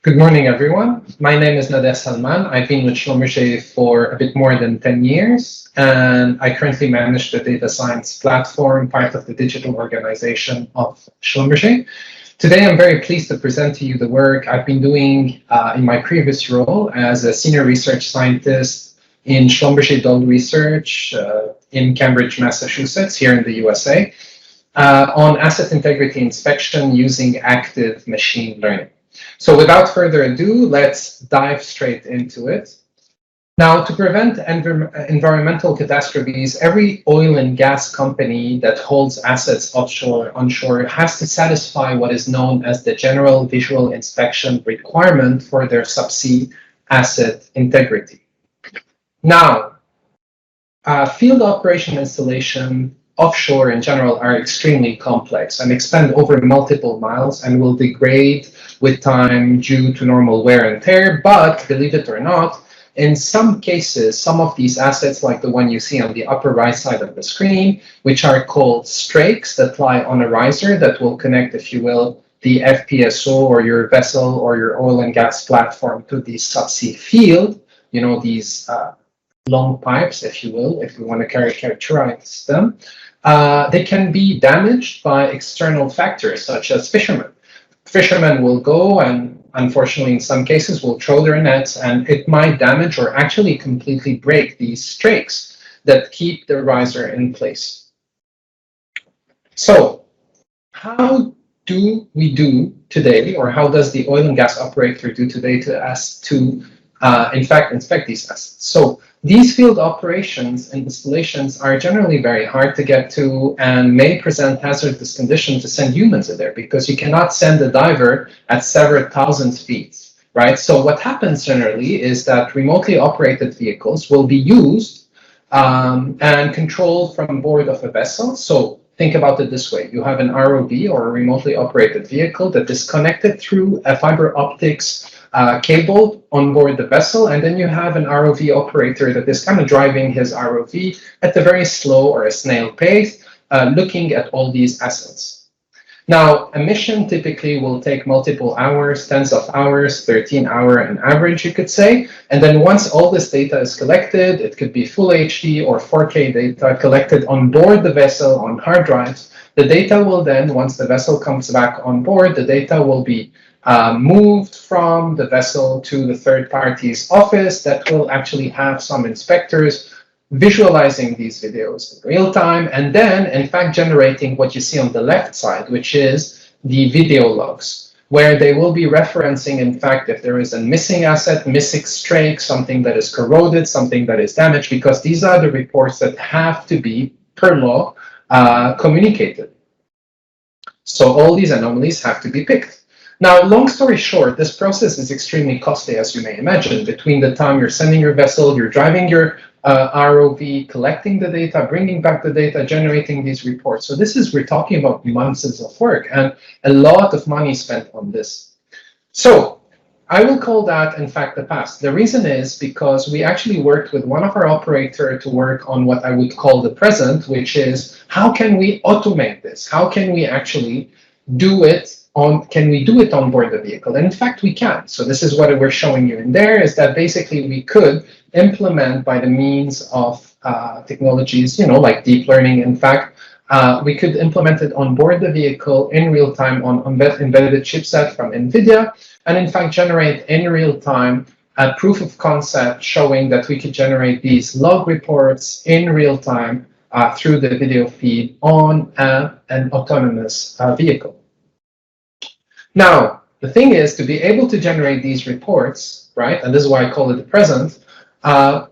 Good morning, everyone. My name is Nader Salman. I've been with Schlumberger for a bit more than 10 years, and I currently manage the data science platform, part of the digital organization of Schlumberger. Today, I'm very pleased to present to you the work I've been doing in my previous role as a senior research scientist in Schlumberger Doll Research in Cambridge, Massachusetts, here in the USA, on asset integrity inspection using active machine learning. So without further ado, let's dive straight into it. Now, to prevent environmental catastrophes, every oil and gas company that holds assets offshore, onshore, has to satisfy what is known as the general visual inspection requirement for their subsea asset integrity. Now, field operation installation offshore in general are extremely complex and expand over multiple miles and will degrade with time due to normal wear and tear. But believe it or not, in some cases, some of these assets, like the one you see on the upper right side of the screen, which are called strakes that lie on a riser that will connect, if you will, the FPSO or your vessel or your oil and gas platform to the subsea field, you know, these long pipes, if you will, if we want to characterize them, they can be damaged by external factors such as fishermen. Fishermen will go and, unfortunately, in some cases, will throw their nets, and it might damage or actually completely break these strakes that keep the riser in place. So, how do we do today, or how does the oil and gas operator do today to in fact, inspect these assets? So, these field operations and installations are generally very hard to get to and may present hazardous conditions to send humans in there because you cannot send a diver at several thousand feet, right? So what happens generally is that remotely operated vehicles will be used and controlled from board of a vessel. So think about it this way. You have an ROV or a remotely operated vehicle that is connected through a fiber optics cable on board the vessel, and then you have an ROV operator that is kind of driving his ROV at a very slow or a snail pace, looking at all these assets. Now, a mission typically will take multiple hours, tens of hours, 13-hour on average, you could say. And then once all this data is collected, it could be full HD or 4K data collected on board the vessel on hard drives. The data will then, once the vessel comes back on board, the data will be moved from the vessel to the third party's office that will actually have some inspectors visualizing these videos in real time, and then, in fact, generating what you see on the left side, which is the video logs, where they will be referencing, in fact, if there is a missing asset, missing strake, something that is corroded, something that is damaged, because these are the reports that have to be, per law, communicated. So all these anomalies have to be picked. Now, long story short, this process is extremely costly, as you may imagine. Between the time you're sending your vessel, you're driving your ROV, collecting the data, bringing back the data, generating these reports. So we're talking about months of work and a lot of money spent on this. So I will call that, in fact, the past. The reason is because we actually worked with one of our operators to work on what I would call the present, which is how can we automate this? How can we actually do it? Can we do it on board the vehicle? And in fact, we can. So this is what we're showing you in there, is that basically we could implement by the means of technologies, you know, like deep learning. In fact, we could implement it on board the vehicle in real time on embedded chipset from NVIDIA, and in fact generate in real time a proof of concept showing that we could generate these log reports in real time through the video feed on an autonomous vehicle. Now, the thing is, to be able to generate these reports, right, and this is why I call it the present,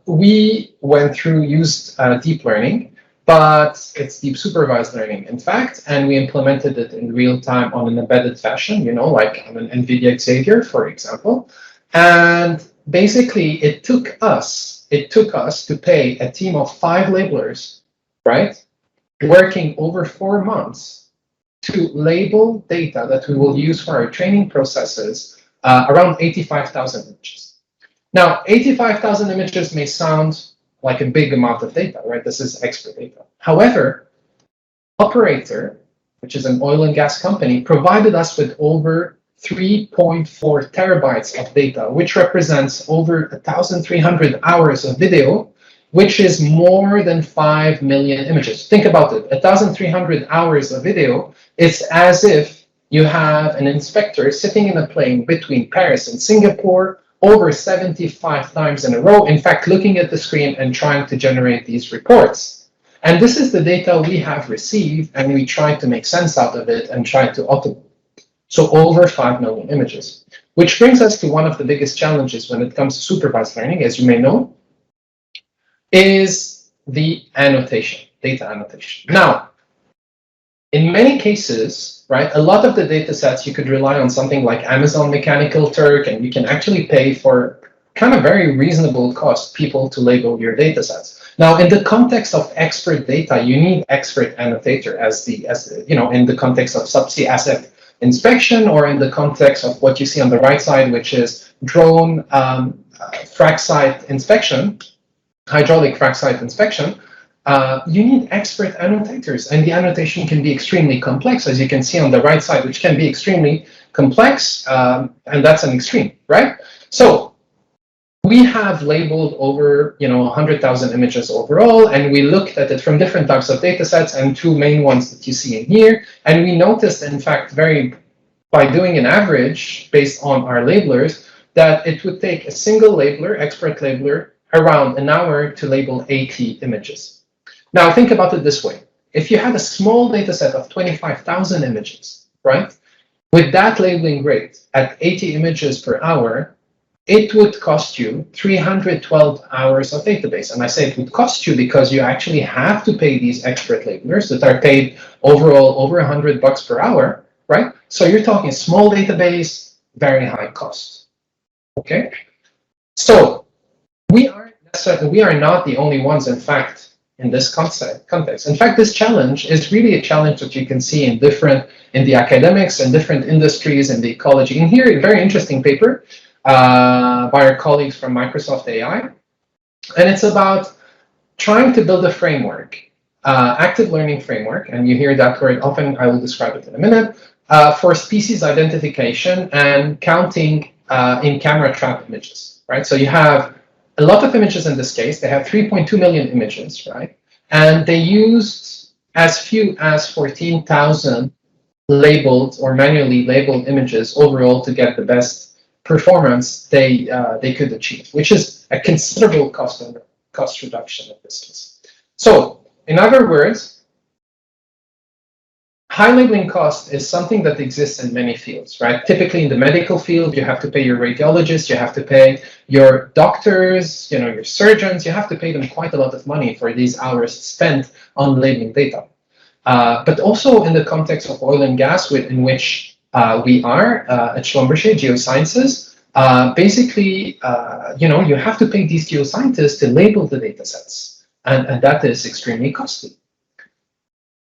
we used deep learning, but it's deep supervised learning, in fact, and we implemented it in real time on an embedded fashion, you know, like on an NVIDIA Xavier, for example. And basically, it took us to pay a team of 5 labelers, right, working over 4 months to label data that we will use for our training processes, around 85,000 images. Now, 85,000 images may sound like a big amount of data, right? This is expert data. However, operator, which is an oil and gas company, provided us with over 3.4 terabytes of data, which represents over 1,300 hours of video, which is more than 5 million images. Think about it, 1,300 hours of video. It's as if you have an inspector sitting in a plane between Paris and Singapore over 75 times in a row, in fact, looking at the screen and trying to generate these reports. And this is the data we have received, and we try to make sense out of it and try to automate. So over 5 million images, which brings us to one of the biggest challenges when it comes to supervised learning, as you may know, is the annotation, data annotation. Now, in many cases, right, a lot of the data sets, you could rely on something like Amazon Mechanical Turk, and you can actually pay for kind of very reasonable cost people to label your data sets. Now, in the context of expert data, you need expert annotator as the in the context of subsea asset inspection, or in the context of what you see on the right side, which is drone frac site inspection, hydraulic frac site inspection. You need expert annotators, and the annotation can be extremely complex, as you can see on the right side, which can be extremely complex, and that's an extreme, right? So we have labeled over 100,000 images overall, and we looked at it from different types of data sets, and two main ones that you see in here. And we noticed, in fact, by doing an average based on our labelers, that it would take a single labeler, expert labeler, around an hour to label 80 images. Now, think about it this way. If you had a small data set of 25,000 images, right, with that labeling rate at 80 images per hour, it would cost you 312 hours of database. And I say it would cost you because you actually have to pay these expert labelers that are paid overall over $100 per hour, right? So you're talking small database, very high cost. Okay, so we are not the only ones, in fact, in this context. In fact, this challenge is really a challenge that you can see in the academics and different industries and the ecology. In here, a very interesting paper by our colleagues from Microsoft AI, and it's about trying to build a framework, active learning framework, and you hear that word often. I will describe it in a minute, for species identification and counting in camera trap images, right? So you have a lot of images in this case. They have 3.2 million images, right? And they used as few as 14,000 labeled or manually labeled images overall to get the best performance they could achieve, which is a considerable cost reduction in this case. So, in other words, high labeling cost is something that exists in many fields, right? Typically in the medical field, you have to pay your radiologists, you have to pay your doctors, your surgeons, you have to pay them quite a lot of money for these hours spent on labeling data. But also in the context of oil and gas, in which we are at Schlumberger Geosciences, basically, you have to pay these geoscientists to label the data sets, and that is extremely costly.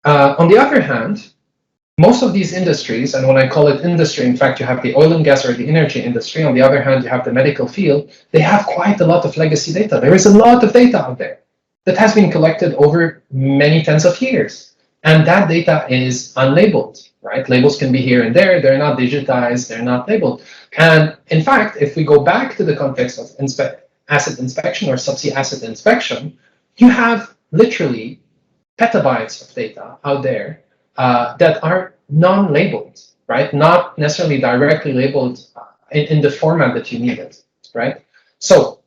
On the other hand, most of these industries, and when I call it industry, in fact, you have the oil and gas or the energy industry. On the other hand, you have the medical field. They have quite a lot of legacy data. There is a lot of data out there that has been collected over many tens of years, and that data is unlabeled, right? Labels can be here and there. They're not digitized. They're not labeled. And in fact, if we go back to the context of asset inspection or subsea asset inspection, you have literally petabytes of data out there that are non-labeled, right? Not necessarily directly labeled in the format that you need it, right? So,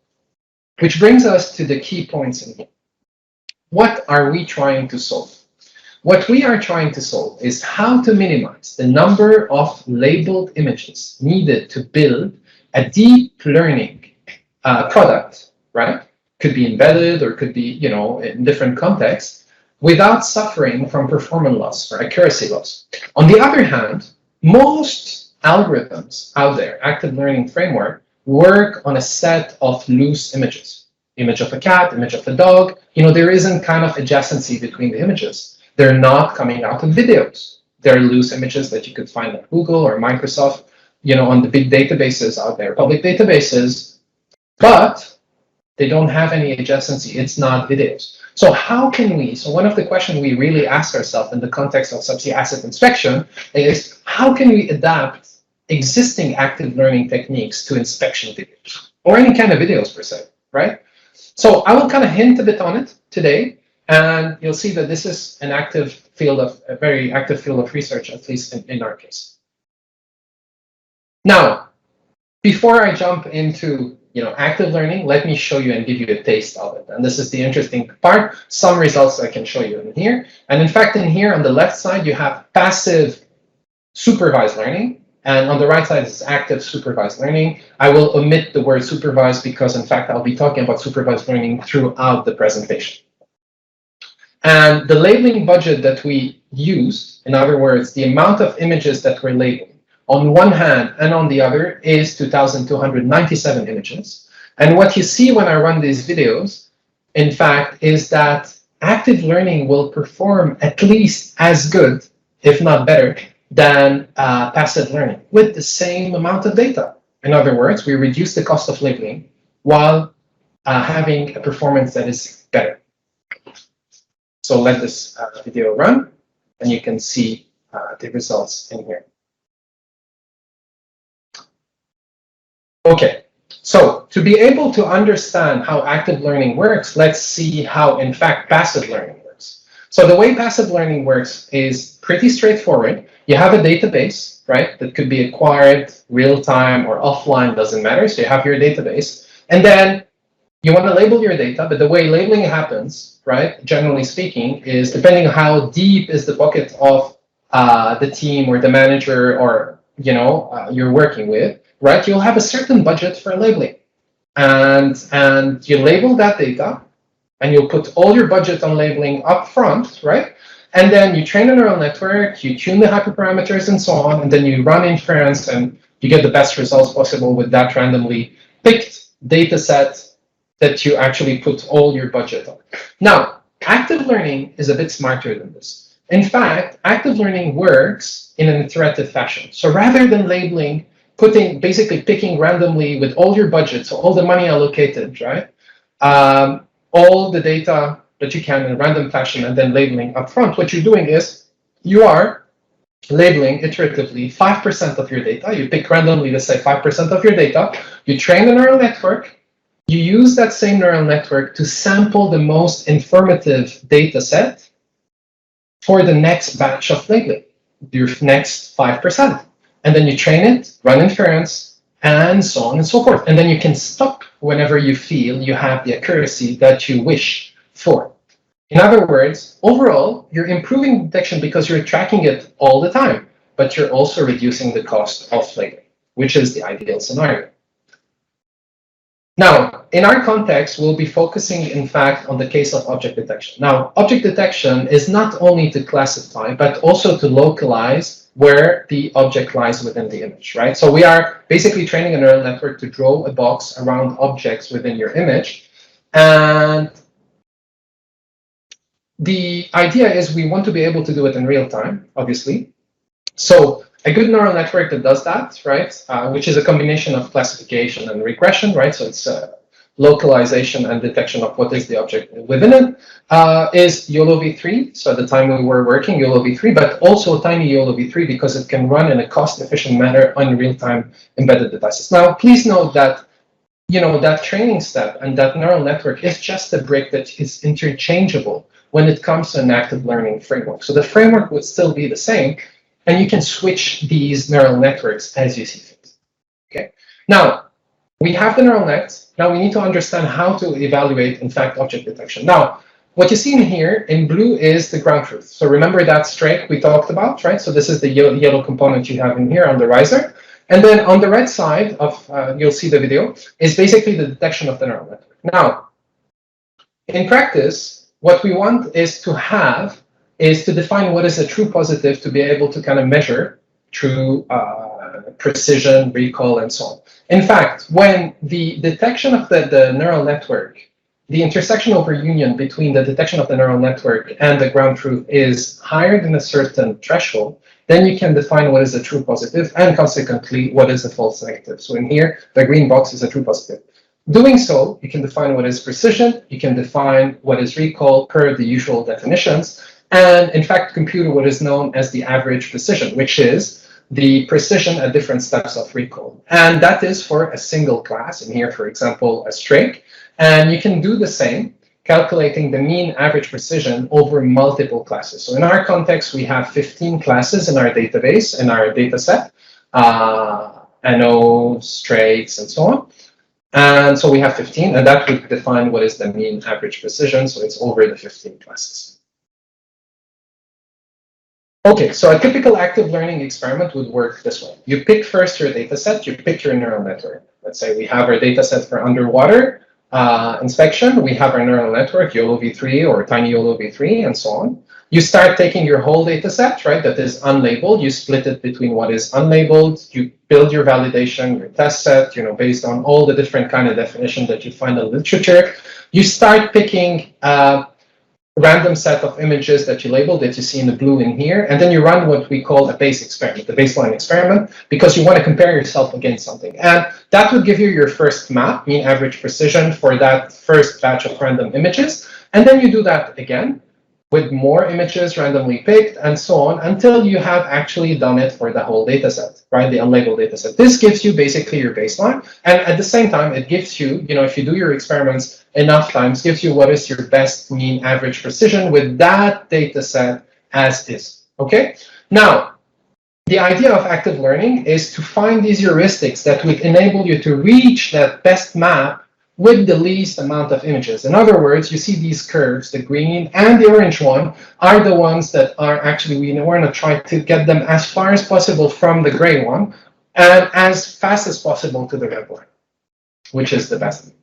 which brings us to the key points in here. What are we trying to solve? What we are trying to solve is how to minimize the number of labeled images needed to build a deep learning product, right? Could be embedded or could be, in different contexts, without suffering from performance loss or accuracy loss. On the other hand, most algorithms out there, active learning framework, work on a set of loose images. Image of a cat, image of a dog. There isn't kind of adjacency between the images. They're not coming out of videos. They're loose images that you could find at Google or Microsoft, on the big databases out there, public databases, but they don't have any adjacency. It's not videos. So how can we, so one of the questions we really ask ourselves in the context of subsea asset inspection is, how can we adapt existing active learning techniques to inspection videos, or any kind of videos per se, right? So I will kind of hint a bit on it today, and you'll see that this is an active field of, a very active field of research, at least in our case. Now, before I jump into active learning, let me show you and give you a taste of it. And this is the interesting part, some results I can show you in here. And in fact, in here on the left side, you have passive supervised learning. And on the right side is active supervised learning. I will omit the word supervised because, in fact, I'll be talking about supervised learning throughout the presentation. And the labeling budget that we used, in other words, the amount of images that we're labeling, on one hand and on the other is 2,297 images. And what you see when I run these videos, in fact, is that active learning will perform at least as good, if not better, than passive learning with the same amount of data. In other words, we reduce the cost of labeling while having a performance that is better. So let this video run, and you can see the results in here. Okay, so to be able to understand how active learning works, let's see how, in fact, passive learning works. So the way passive learning works is pretty straightforward. You have a database, right, that could be acquired real-time or offline, doesn't matter. So you have your database, and then you want to label your data, but the way labeling happens, right, generally speaking, is depending on how deep is the bucket of the team or the manager or you're working with, right? You'll have a certain budget for labeling, and you label that data, and you'll put all your budget on labeling up front, right? And then you train a neural network, you tune the hyperparameters and so on, and then you run inference, and you get the best results possible with that randomly picked data set that you actually put all your budget on. Now, active learning is a bit smarter than this. In fact, active learning works in an iterative fashion. So rather than labeling, basically picking randomly with all your budget, so all the money allocated, right? All the data that you can in a random fashion and then labeling upfront, what you're doing is you are labeling iteratively 5% of your data. You pick randomly, let's say 5% of your data. You train a neural network. You use that same neural network to sample the most informative data set for the next batch of labeling, your next 5%. And then you train it, run inference, and so on and so forth. And then you can stop whenever you feel you have the accuracy that you wish for. In other words, overall, you're improving detection because you're tracking it all the time, but you're also reducing the cost of labeling, which is the ideal scenario. Now, in our context, we'll be focusing, in fact, on the case of object detection. Now, object detection is not only to classify, but also to localize where the object lies within the image, right? So we are basically training a neural network to draw a box around objects within your image. And the idea is we want to be able to do it in real time, obviously. So a good neural network that does that, right, which is a combination of classification and regression, right? So it's localization and detection of what is the object within it, is YOLO v3. So at the time we were working, YOLO v3, but also tiny YOLO v3 because it can run in a cost-efficient manner on real-time embedded devices. Now, please note that that training step and that neural network is just a brick that is interchangeable when it comes to an active learning framework. So the framework would still be the same, and you can switch these neural networks as you see fit. Okay. Now, we have the neural nets. Now we need to understand how to evaluate, in fact, object detection. Now, what you see in here in blue is the ground truth. So remember that streak we talked about, right? So this is the yellow component you have in here on the riser. And then on the right side of, you'll see the video, is basically the detection of the neural network. Now, in practice, what we want is to define what is a true positive to be able to kind of measure true precision, recall, and so on. In fact, when the detection of the neural network, the intersection over union between the detection of the neural network and the ground truth is higher than a certain threshold, then you can define what is a true positive and consequently what is a false negative. So in here, the green box is a true positive. Doing so, you can define what is precision, you can define what is recall per the usual definitions, and in fact compute what is known as the average precision, which is the precision at different steps of recall. And that is for a single class, in here, for example, a string. And you can do the same, calculating the mean average precision over multiple classes. So in our context, we have 15 classes in our database, in our data set, anodes, traits, and so on. And so we have 15, and that would define what is the mean average precision. So it's over the 15 classes. Okay, so a typical active learning experiment would work this way. You pick first your data set, you pick your neural network. Let's say we have our data set for underwater inspection. We have our neural network, YOLO v3 or tiny YOLO v3, and so on. You start taking your whole data set, right, that is unlabeled. You split it between what is unlabeled. You build your validation, your test set, based on all the different kind of definitions that you find in the literature. You start picking random set of images that you label that you see in the blue in here, and then you run what we call a base experiment, the baseline experiment, because you want to compare yourself against something. And that would give you your first map, mean average precision, for that first batch of random images. And then you do that again with more images randomly picked, and so on, until you have actually done it for the whole data set, right, the unlabeled data set. This gives you basically your baseline, and at the same time, it gives you, if you do your experiments enough times, gives you what is your best mean average precision with that data set as is, okay? Now, the idea of active learning is to find these heuristics that would enable you to reach that best map with the least amount of images. In other words, you see these curves, the green and the orange one, are the ones that are actually, we want to try to get them as far as possible from the gray one and as fast as possible to the red one, which is the best.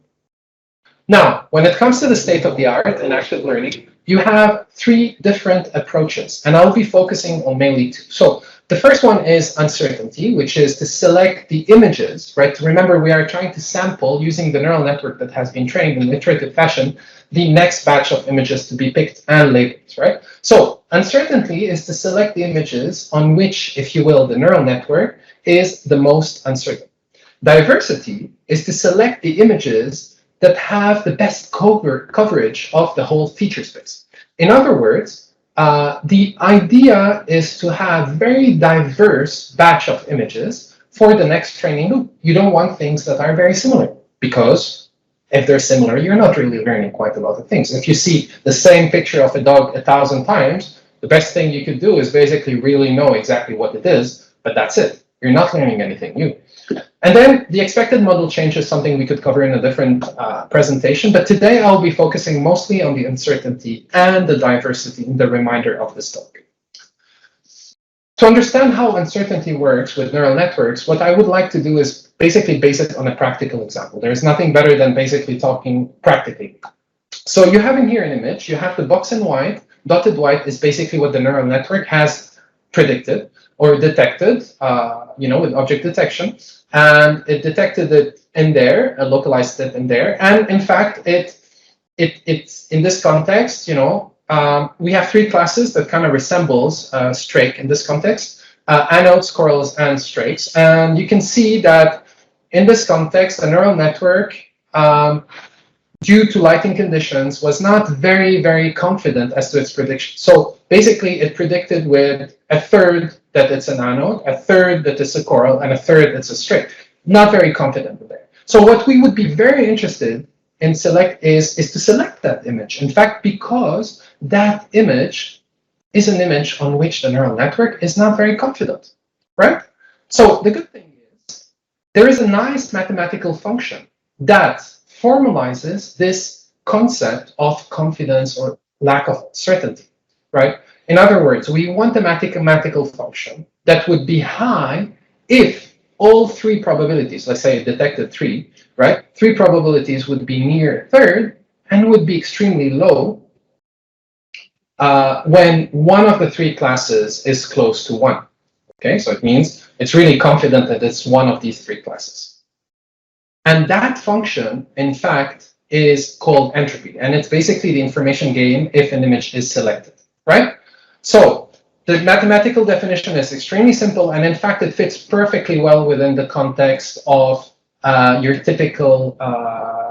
Now, when it comes to the state of the art in active learning, you have three different approaches, and I'll be focusing on mainly two. So the first one is uncertainty, which is to select the images, right? Remember, we are trying to sample using the neural network that has been trained in iterative fashion, the next batch of images to be picked and labeled, right? So uncertainty is to select the images on which, if you will, the neural network is the most uncertain. Diversity is to select the images that have the best coverage of the whole feature space. In other words, the idea is to have very diverse batch of images for the next training loop. You don't want things that are very similar, because if they're similar, you're not really learning quite a lot of things. If you see the same picture of a dog 1,000 times, the best thing you could do is basically really know exactly what it is, but that's it. You're not learning anything new. And then the expected model change is something we could cover in a different presentation, but today I'll be focusing mostly on the uncertainty and the diversity in the remainder of this talk. To understand how uncertainty works with neural networks, what I would like to do is basically base it on a practical example. There's nothing better than basically talking practically. So you have in here an image, you have the box in white, dotted white is basically what the neural network has predicted or detected, with object detection. And it detected it in there, localized it in there. And in fact, it's in this context, we have three classes that kind of resembles Strake in this context, anodes, corals, and strakes. And you can see that in this context, the neural network, due to lighting conditions, was not very, very confident as to its prediction. So basically, it predicted with a third that it's an anode, a third that it's a coral, and a third it's a strake. Not very confident there. So what we would be very interested in is to select that image. In fact, because that image is an image on which the neural network is not very confident, right? So the good thing is there is a nice mathematical function that formalizes this concept of confidence or lack of certainty, right? In other words, we want a mathematical function that would be high if all three probabilities, let's say it detected three, right? Three probabilities would be near a third and would be extremely low when one of the three classes is close to one. Okay, so it means it's really confident that it's one of these three classes. And that function, in fact, is called entropy. And it's basically the information gain if an image is selected, right? So the mathematical definition is extremely simple, and in fact, it fits perfectly well within the context of your typical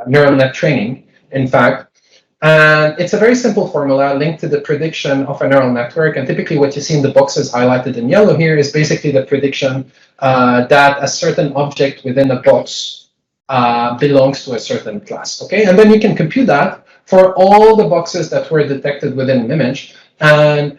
neural net training. In fact, And it's a very simple formula linked to the prediction of a neural network. And typically what you see in the boxes highlighted in yellow here is basically the prediction that a certain object within a box belongs to a certain class. Okay, and then you can compute that for all the boxes that were detected within an image, and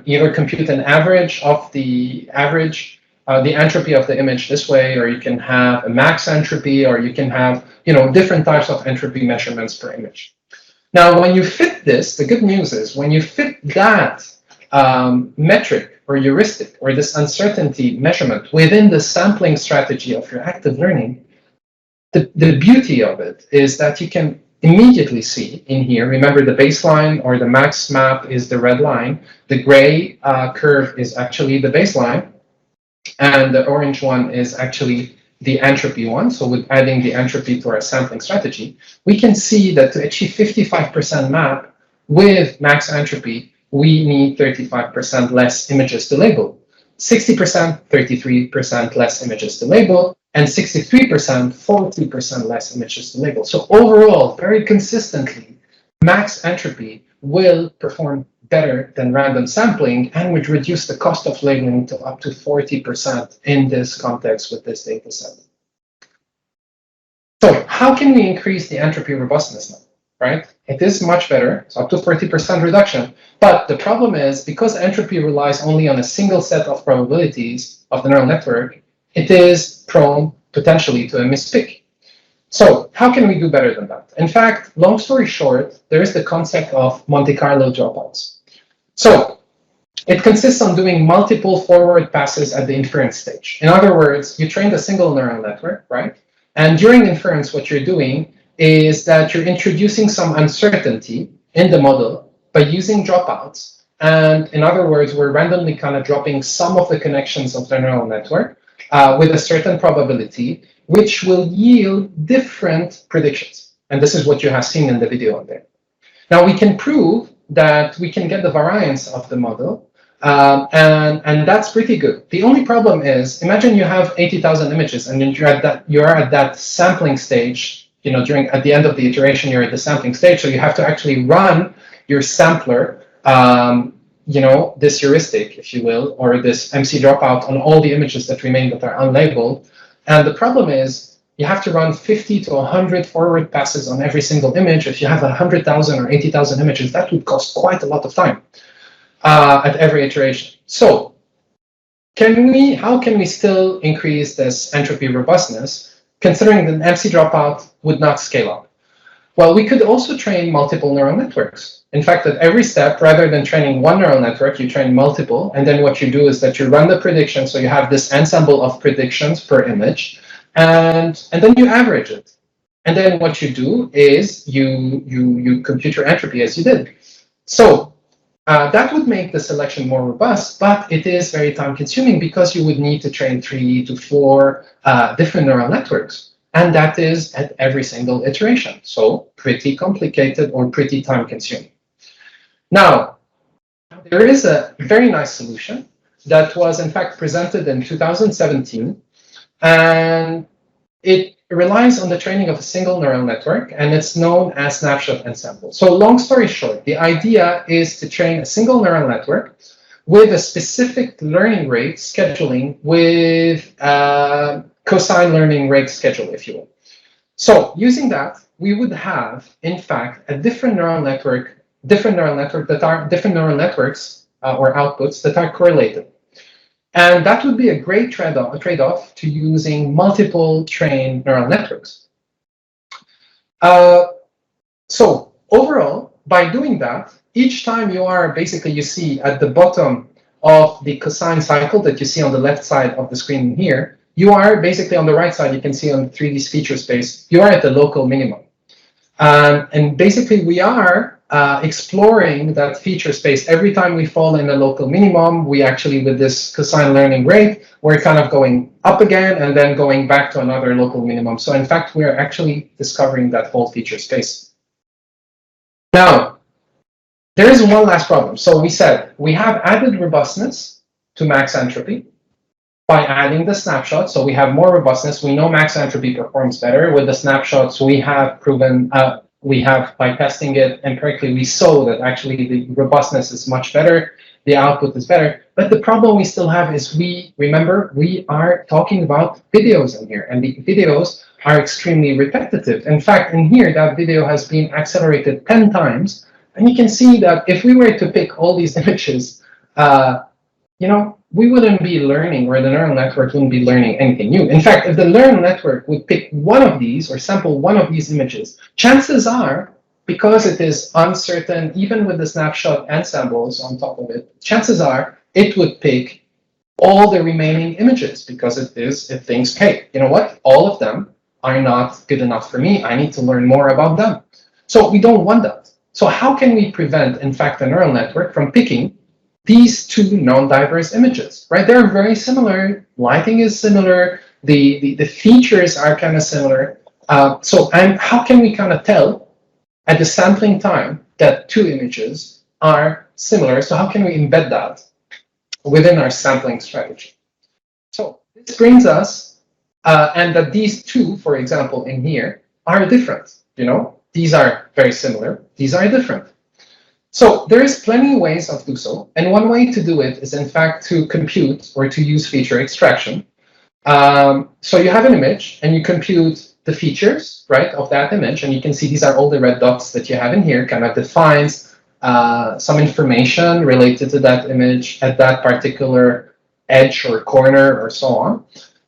either compute an average of the entropy of the image this way, or you can have a max entropy, or you can have different types of entropy measurements per image. Now, when you fit this, the good news is when you fit that metric or heuristic or this uncertainty measurement within the sampling strategy of your active learning, the beauty of it is that you can immediately see in here, remember the baseline or the max map is the red line, the gray curve is actually the baseline, and the orange one is actually the entropy one. So with adding the entropy to our sampling strategy, we can see that to achieve 55% map with max entropy, we need 35% less images to label. 60%, 33% less images to label, and 63%, 40% less images to label. So overall, very consistently, max entropy will perform better than random sampling and would reduce the cost of labeling to up to 40% in this context with this data set. So how can we increase the entropy robustness now, right? It is much better, it's up to 40% reduction. But the problem is, because entropy relies only on a single set of probabilities of the neural network, it is prone potentially to a mispick. So how can we do better than that? In fact, long story short, there is the concept of Monte Carlo dropouts. So it consists on doing multiple forward passes at the inference stage. In other words, you trained a single neural network, right? And during inference, what you're doing is that you're introducing some uncertainty in the model by using dropouts. And in other words, we're randomly kind of dropping some of the connections of the neural network with a certain probability, which will yield different predictions. And this is what you have seen in the video on there. Now, we can prove that we can get the variance of the model, and that's pretty good. The only problem is, imagine you have 80,000 images, and you're at that sampling stage. At the end of the iteration, you're at the sampling stage, so you have to actually run your sampler, this heuristic, if you will, or this MC dropout on all the images that remain that are unlabeled. And the problem is, you have to run 50 to 100 forward passes on every single image. If you have 100,000 or 80,000 images, that would cost quite a lot of time at every iteration. So how can we still increase this entropy robustness, considering that MC dropout would not scale up? Well, we could also train multiple neural networks. In fact, at every step, rather than training one neural network, you train multiple. And then what you do is that you run the prediction. So you have this ensemble of predictions per image. And then you average it. And then what you do is you compute your entropy as you did. So that would make the selection more robust, but it is very time consuming because you would need to train 3 to 4 different neural networks. And that is at every single iteration. So pretty complicated or pretty time consuming. Now, there is a very nice solution that was in fact presented in 2017. And it relies on the training of a single neural network, and it's known as snapshot ensemble. So long story short, the idea is to train a single neural network with a specific learning rate scheduling with cosine learning rate schedule, if you will. So using that, we would have, in fact, a different neural networks or outputs that are correlated. And that would be a great trade-off to using multiple trained neural networks. So overall, by doing that, each time you see at the bottom of the cosine cycle that you see on the left side of the screen here, you are basically on the right side, you can see on 3D feature space, you are at the local minimum. And basically we are exploring that feature space. Every time we fall in a local minimum, we actually, with this cosine learning rate, we're kind of going up again and then going back to another local minimum. So in fact, we're actually discovering that whole feature space. Now, there is one last problem. So we said we have added robustness to max entropy by adding the snapshot. So we have more robustness. We know max entropy performs better. With the snapshots, we have proven we have, by testing it empirically, we saw that actually the robustness is much better, the output is better. But the problem we still have is remember, we are talking about videos in here, and the videos are extremely repetitive. In fact, in here, that video has been accelerated 10 times. And you can see that if we were to pick all these images, we wouldn't be learning, or the neural network wouldn't be learning anything new. In fact, if the neural network would pick one of these or sample one of these images, chances are, because it is uncertain, even with the snapshot ensembles on top of it, chances are it would pick all the remaining images, because it thinks, hey, you know what? All of them are not good enough for me. I need to learn more about them. So we don't want that. So how can we prevent, in fact, the neural network from picking these two non-diverse images, right? They're very similar. Lighting is similar. The features are kind of similar. And how can we kind of tell at the sampling time that two images are similar? So how can we embed that within our sampling strategy? So this brings us, and that these two, for example, in here, are different. These are very similar. These are different. So there is plenty of ways of do so, and one way to do it is, in fact, to compute or to use feature extraction. So you have an image, and you compute the features, right, of that image, and you can see these are all the red dots that you have in here, kind of defines some information related to that image at that particular edge or corner or so on,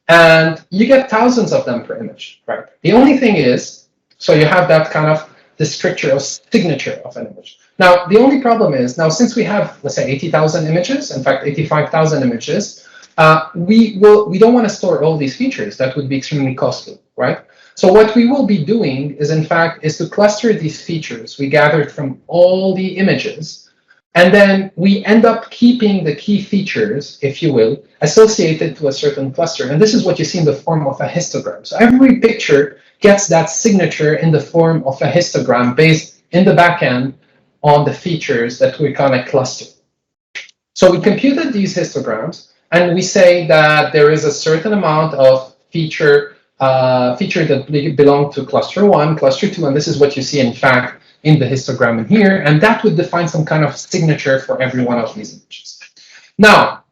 and you get thousands of them per image, right? The only thing is, so you have that kind of the stricture of signature of an image. Now, the only problem is, now since we have, let's say, 80,000 images, in fact, 85,000 images, we don't want to store all these features. That would be extremely costly, right? So what we will be doing is, in fact, is to cluster these features we gathered from all the images, and then we end up keeping the key features, if you will, associated to a certain cluster. And this is what you see in the form of a histogram. So every picture gets that signature in the form of a histogram based in the backend on the features that we kind of cluster. So we computed these histograms, and we say that there is a certain amount of feature that belong to cluster 1, cluster 2, and this is what you see, in fact, in the histogram in here, and that would define some kind of signature for every one of these images. Now,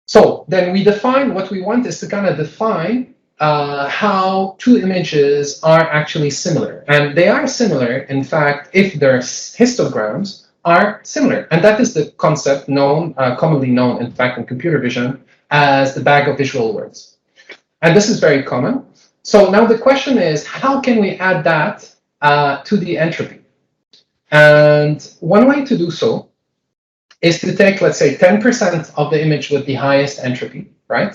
so then we define, what we want is to kind of define how two images are actually similar. And they are similar, in fact, if their histograms are similar. And that is the concept commonly known, in fact, in computer vision as the bag of visual words. And this is very common. So now the question is, how can we add that to the entropy? And one way to do so is to take, let's say, 10% of the image with the highest entropy, right?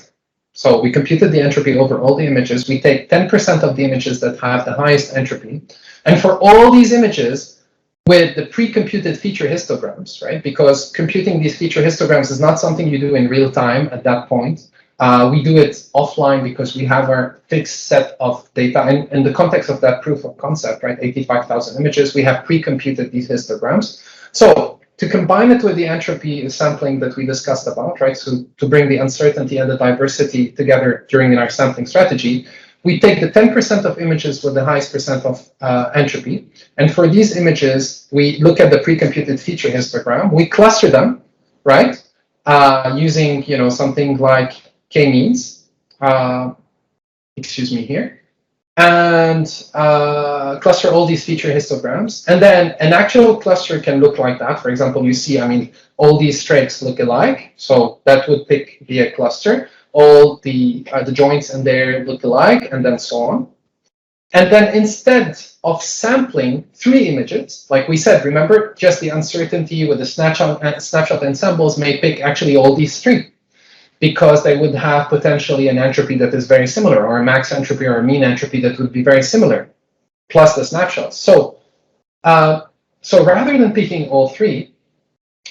So we computed the entropy over all the images. We take 10% of the images that have the highest entropy. And for all these images with the pre-computed feature histograms, right? Because computing these feature histograms is not something you do in real time at that point. We do it offline because we have our fixed set of data. And in the context of that proof of concept, right, 85,000 images, we have pre-computed these histograms. So to combine it with the entropy sampling that we discussed about, right, so to bring the uncertainty and the diversity together during our sampling strategy, we take the 10% of images with the highest percent of entropy. And for these images, we look at the pre-computed feature histogram. We cluster them, right, using something like k-means, excuse me here, and cluster all these feature histograms. And then an actual cluster can look like that. For example, you see, all these streaks look alike. So that would be a cluster. All the joints in there look alike, and then so on. And then instead of sampling 3 images, like we said, remember, just the uncertainty with the snapshot ensembles may pick actually all these 3. Because they would have potentially an entropy that is very similar, or a max entropy or a mean entropy that would be very similar, plus the snapshots. So rather than picking all 3,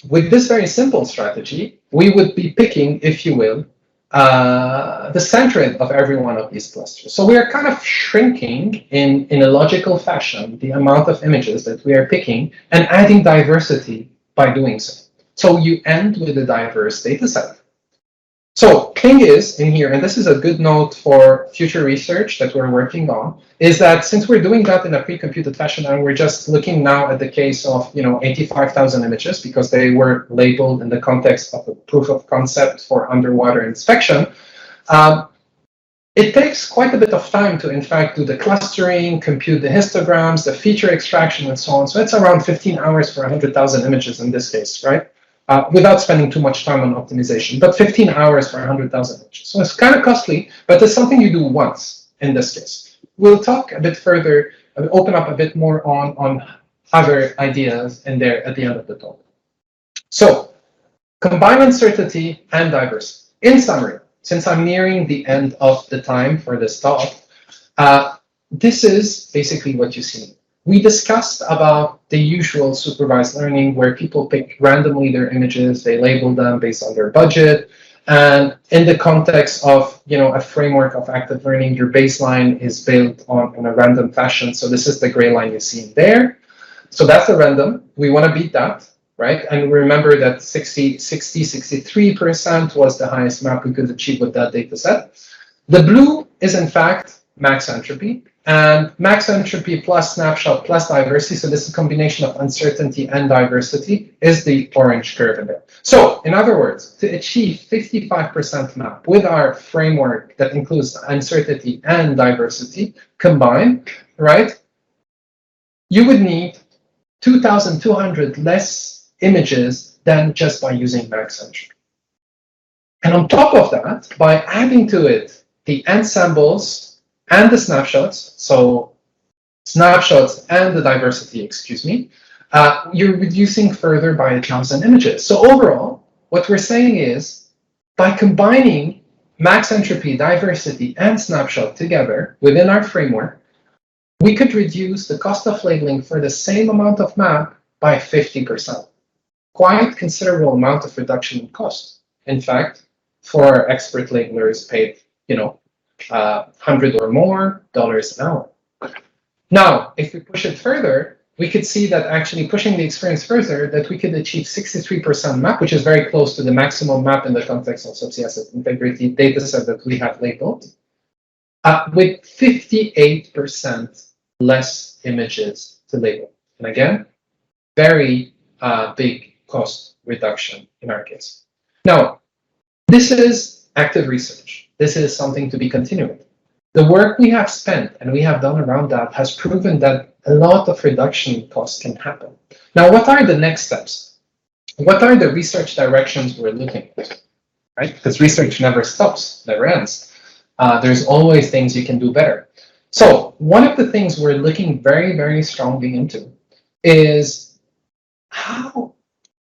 with this very simple strategy, we would be picking, if you will, the centroid of every one of these clusters. So we are kind of shrinking in a logical fashion the amount of images that we are picking and adding diversity by doing so. So you end with a diverse data set. So thing is in here, and this is a good note for future research that we're working on, is that since we're doing that in a pre-computed fashion, and we're just looking now at the case of 85,000 images because they were labeled in the context of a proof of concept for underwater inspection, it takes quite a bit of time to, in fact, do the clustering, compute the histograms, the feature extraction, and so on. So it's around 15 hours for 100,000 images in this case, right? Without spending too much time on optimization, but 15 hours for 100,000 images. So it's kind of costly, but it's something you do once in this case. We'll talk a bit further, open up a bit more on other ideas in there at the end of the talk. So combine uncertainty and diversity. In summary, since I'm nearing the end of the time for this talk, this is basically what you see. We discussed about the usual supervised learning where people pick randomly their images, they label them based on their budget, and in the context of a framework of active learning, your baseline is built on in a random fashion. So this is the gray line you see there. So that's the random. We want to beat that, right? And remember that 63% was the highest map we could achieve with that data set. The blue is in fact max entropy, and max entropy plus snapshot plus diversity, so this is a combination of uncertainty and diversity, is the orange curve in there. So in other words, to achieve 55% map with our framework that includes uncertainty and diversity combined, right, you would need 2,200 less images than just by using max entropy. And on top of that, by adding to it the ensembles and the snapshots, so snapshots and the diversity, excuse me, you're reducing further by 1,000 images. So overall, what we're saying is, by combining max entropy, diversity, and snapshot together within our framework, we could reduce the cost of labeling for the same amount of map by 50%. Quite considerable amount of reduction in cost. In fact, for expert labelers paid, $100 or more an hour. Now, if we push it further, we could see that actually pushing the experience further, that we could achieve 63% map, which is very close to the maximum map in the context of subsea asset integrity data set that we have labeled, with 58% less images to label. And again, very big cost reduction in our case. Now, this is active research. This is something to be continuing. The work we have spent and we have done around that has proven that a lot of reduction costs can happen. Now, what are the next steps? What are the research directions we're looking at? Right? Because research never stops, never ends. There's always things you can do better. So one of the things we're looking very, very strongly into is how.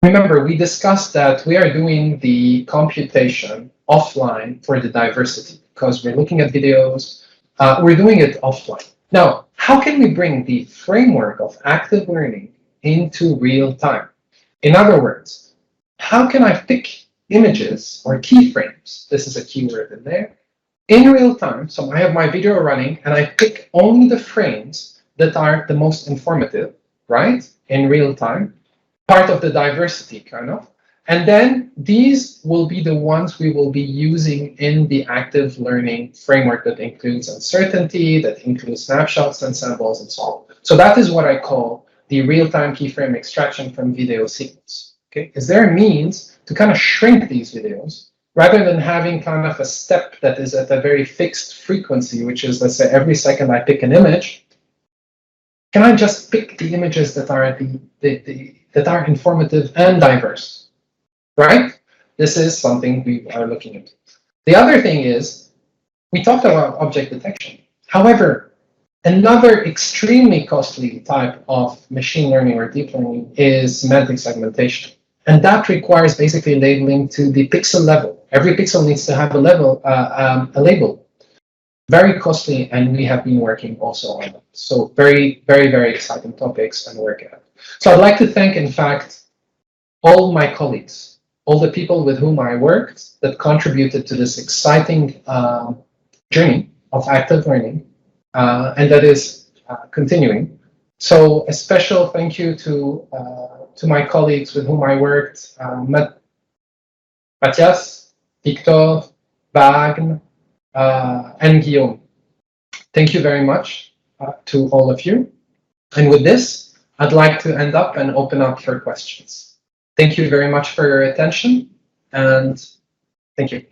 Remember, we discussed that we are doing the computation offline for the diversity because we're looking at videos. We're doing it offline. Now, how can we bring the framework of active learning into real time? In other words, how can I pick images or keyframes? This is a keyword in there. In real time, so I have my video running and I pick only the frames that are the most informative, right? In real time. Part of the diversity, kind of. And then these will be the ones we will be using in the active learning framework that includes uncertainty, that includes snapshots, ensembles, and so on. So that is what I call the real-time keyframe extraction from video sequence. Okay? Is there a means to kind of shrink these videos rather than having kind of a step that is at a very fixed frequency, which is, let's say, every second I pick an image? Can I just pick the images that are that are informative and diverse, right? This is something we are looking at. The other thing is, we talked about object detection. However, another extremely costly type of machine learning or deep learning is semantic segmentation. And that requires basically labeling to the pixel level. Every pixel needs to have a label. Very costly, and we have been working also on that. So very, very, very exciting topics and work ahead. So I'd like to thank, in fact, all my colleagues, all the people with whom I worked that contributed to this exciting journey of active learning, and that is continuing. So a special thank you to my colleagues with whom I worked, Matthias, Victor, Wagner, and Guillaume. Thank you very much to all of you. And with this, I'd like to end up and open up for questions. Thank you very much for your attention, and thank you.